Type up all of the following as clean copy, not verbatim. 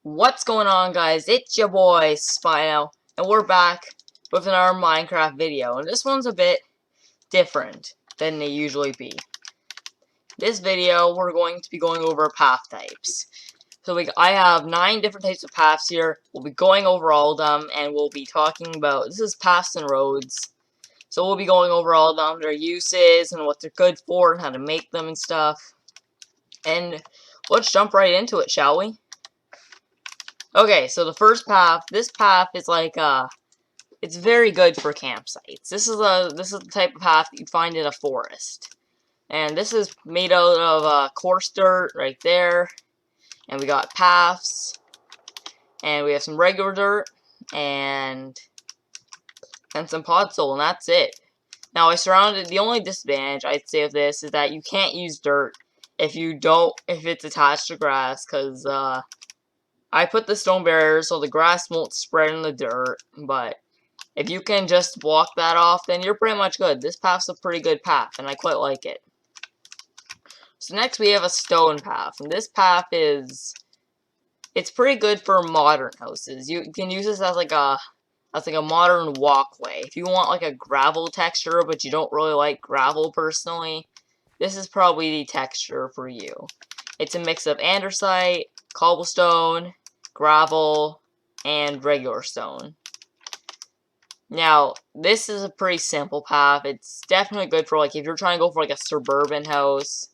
What's going on, guys? It's your boy Spino, and we're back with another Minecraft video. And this one's a bit different than they usually be. This video, we're going to be going over path types. So I have 9 different types of paths here. We'll be going over all of them, and we'll be talking about, this is paths and roads. So we'll be going over all of them, their uses, and what they're good for, and how to make them and stuff. And let's jump right into it, shall we? Okay, so the first path, this path is like, it's very good for campsites. This is the type of path that you'd find in a forest. And this is made out of, coarse dirt right there. And we got paths. And we have some regular dirt. And some podzol, and that's it. Now, the only disadvantage, I'd say, of this is that you can't use dirt if it's attached to grass, because, I put the stone barrier so the grass won't spread in the dirt, but if you can just block that off, then you're pretty much good. This path's a pretty good path, and I quite like it. So next we have a stone path, and this path it's pretty good for modern houses. You can use this as like a modern walkway. If you want like a gravel texture, but you don't really like gravel personally, this is probably the texture for you. It's a mix of andesite, cobblestone, gravel, and regular stone. Now, this is a pretty simple path. It's definitely good for, like, if you're trying to go for, like, a suburban house.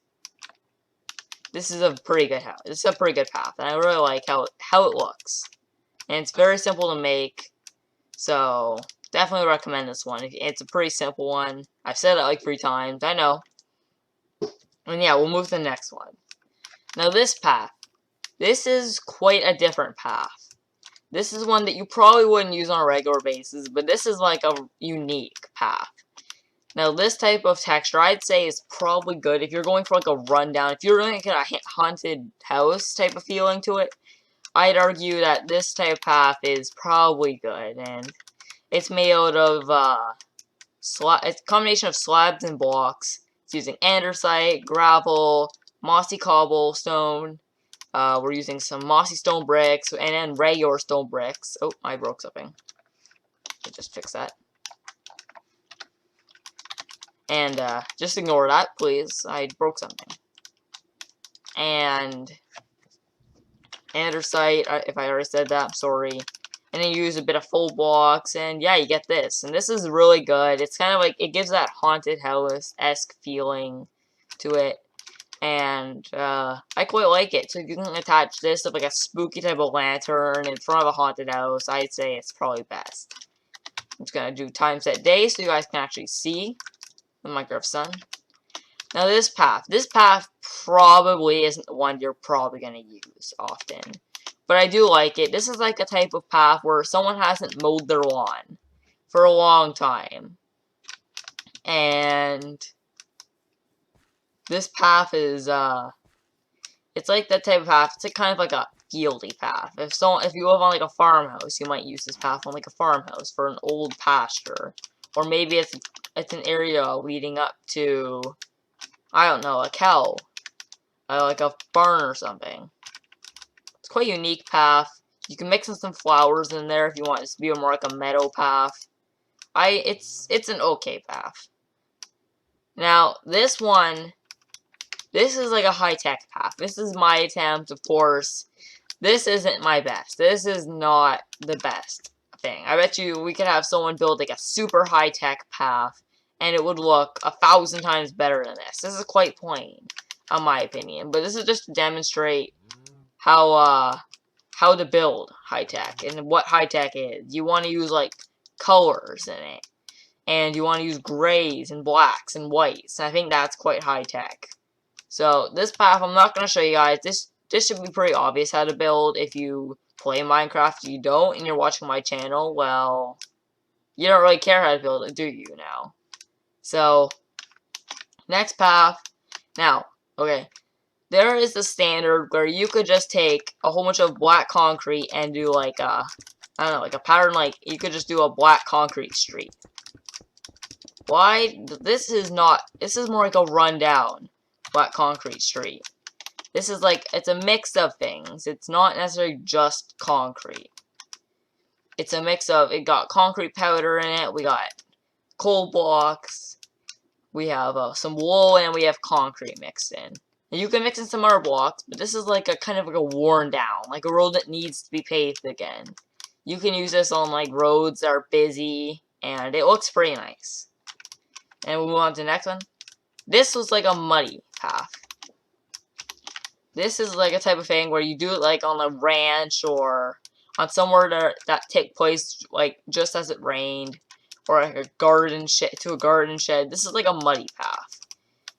This is a pretty good house. It's a pretty good path, and I really like how it looks. And it's very simple to make, so definitely recommend this one. It's a pretty simple one. I've said it, like, 3 times. I know. And yeah, we'll move to the next one. Now, this path. This is quite a different path. This is one that you probably wouldn't use on a regular basis, but this is like a unique path. Now, this type of texture, I'd say, is probably good if you're going for like a rundown. If you're going to get a haunted house type of feeling to it, I'd argue that this type of path is probably good. And it's made out of, it's a combination of slabs and blocks. It's using andesite, gravel, mossy cobblestone. We're using some mossy stone bricks, and then regular stone bricks. Oh, I broke something. I'll just fix that. And, just ignore that, please. I broke something. And andesite, if I already said that, I'm sorry. And then you use a bit of full blocks, and yeah, you get this. And this is really good. It's kind of like, it gives that haunted house-esque feeling to it. And, I quite like it. So you can attach this with like a spooky type of lantern in front of a haunted house. I'd say it's probably best. I'm just gonna do time set day so you guys can actually see the Minecraft sun. Now this path probably isn't the one you're probably gonna use often. But I do like it. This is like a type of path where someone hasn't mowed their lawn for a long time. And this path is, it's like that type of path. It's like kind of like a fieldy path. If you live on like a farmhouse, you might use this path on like a farmhouse for an old pasture. Or maybe it's an area leading up to, I don't know, a cow. Like a barn or something. It's quite a unique path. You can mix in some flowers in there if you want it to be more like a meadow path. It's an okay path. Now, this one, this is like a high-tech path. This is my attempt, of course. This isn't my best. This is not the best thing. I bet you we could have someone build like a super high-tech path, and it would look 1,000 times better than this. This is quite plain, in my opinion. But this is just to demonstrate how to build high-tech and what high-tech is. You want to use like colors in it, and you want to use grays and blacks and whites. And I think that's quite high-tech. So, this path, I'm not going to show you guys. This should be pretty obvious how to build. If you play Minecraft, if you don't, and you're watching my channel, well, you don't really care how to build it, do you, now? So, next path. Now, okay, there is the standard where you could just take a whole bunch of black concrete and do like a, I don't know, like a pattern, like, you could just do a black concrete street. Why? This is more like a rundown black concrete street. this is like, it's a mix of things. It's not necessarily just concrete. It's a mix of, it got concrete powder in it, we got coal blocks, we have some wool, and we have concrete mixed in. And you can mix in some other blocks, but this is like a kind of like a worn down, like a road that needs to be paved again. You can use this on like roads that are busy, and it looks pretty nice. And we'll move on to the next one. This was like a muddy path. This is like a type of thing where you do it like on a ranch or on somewhere that take place like just as it rained, or like a garden shed to a garden shed. This is like a muddy path,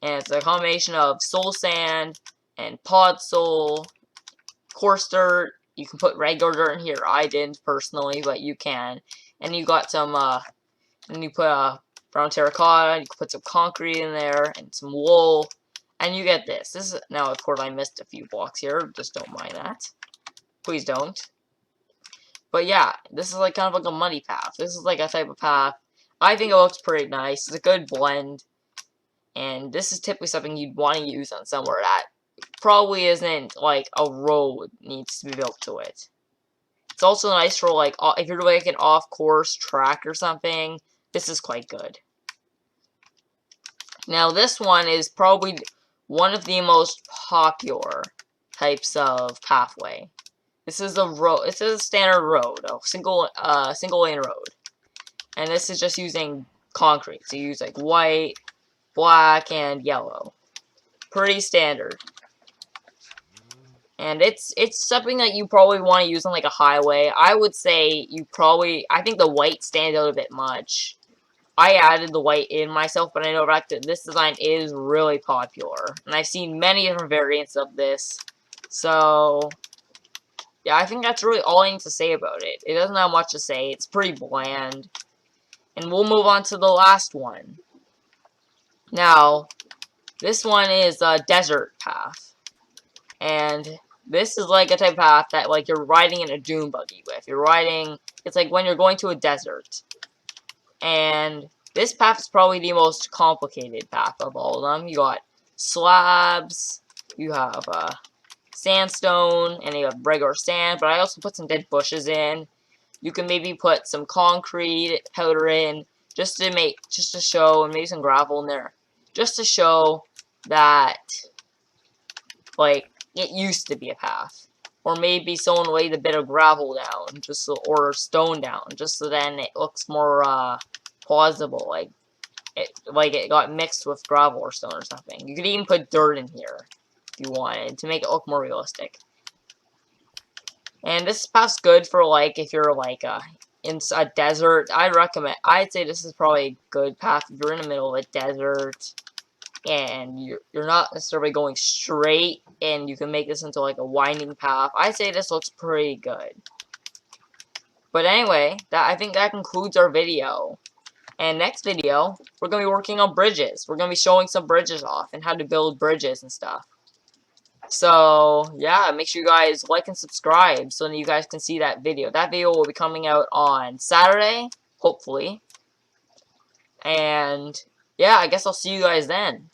and it's a combination of soul sand and pod soul, coarse dirt. You can put regular dirt in here. I didn't personally, but you can. And you got some, and you put brown terracotta. You can put some concrete in there and some wool. And you get this. This is, now of course I missed a few blocks here. Just don't mind that. Please don't. But yeah, this is like kind of like a muddy path. This is like a type of path. I think it looks pretty nice. It's a good blend. And this is typically something you'd want to use on somewhere that probably isn't like a road needs to be built to it. It's also nice for like, if you're like an off-course track or something. This is quite good. Now this one is probably one of the most popular types of pathway. This is a road. This is a standard road, a single lane road, and this is just using concrete. So you use like white, black, and yellow. Pretty standard. And it's something that you probably want to use on like a highway. I would say I think the white stands out a bit much. I added the white in myself, but I know that this design is really popular. And I've seen many different variants of this. So, yeah, I think that's really all I need to say about it. It doesn't have much to say. It's pretty bland. And we'll move on to the last one. Now, this one is a desert path. And this is like a type of path that like you're riding in a dune buggy with. It's like when you're going to a desert. And this path is probably the most complicated path of all of them. You got slabs, you have sandstone, and you have regular sand, but I also put some dead bushes in. You can maybe put some concrete powder in, just to show, and maybe some gravel in there, just to show that, like, it used to be a path. Or maybe someone laid a bit of gravel down, or stone down, just so then it looks more plausible, like it got mixed with gravel or stone or something. You could even put dirt in here if you wanted to make it look more realistic. And this path's good for like if you're like in a desert. I'd say this is probably a good path if you're in the middle of a desert and you're not necessarily going straight, and you can make this into like a winding path. I'd say this looks pretty good. But anyway, I think that concludes our video. And next video, we're going to be working on bridges. We're going to be showing some bridges off and how to build bridges and stuff. So, yeah, make sure you guys like and subscribe so that you guys can see that video. That video will be coming out on Saturday, hopefully. And, yeah, I guess I'll see you guys then.